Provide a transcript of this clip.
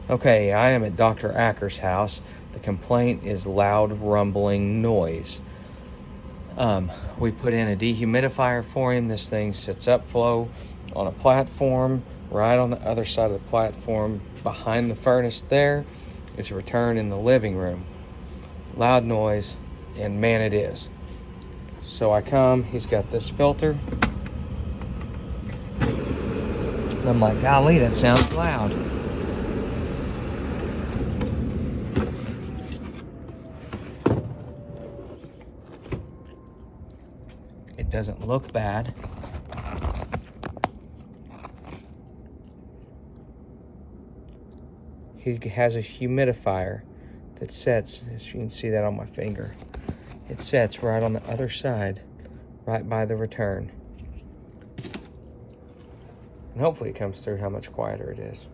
Okay, I am at Dr. Acker's house. The complaint is loud rumbling noise. We put in a dehumidifier for him. This thing sits upflow on a platform right on the other side of the platform behind the furnace there. It's a return in the living room. Loud noise, and man, it is. So I come, he's got this filter. And I'm like, golly, that sounds loud. It doesn't look bad. He has a humidifier that sets, as you can see that on my finger, it sets right on the other side, right by the return. And hopefully it comes through how much quieter it is.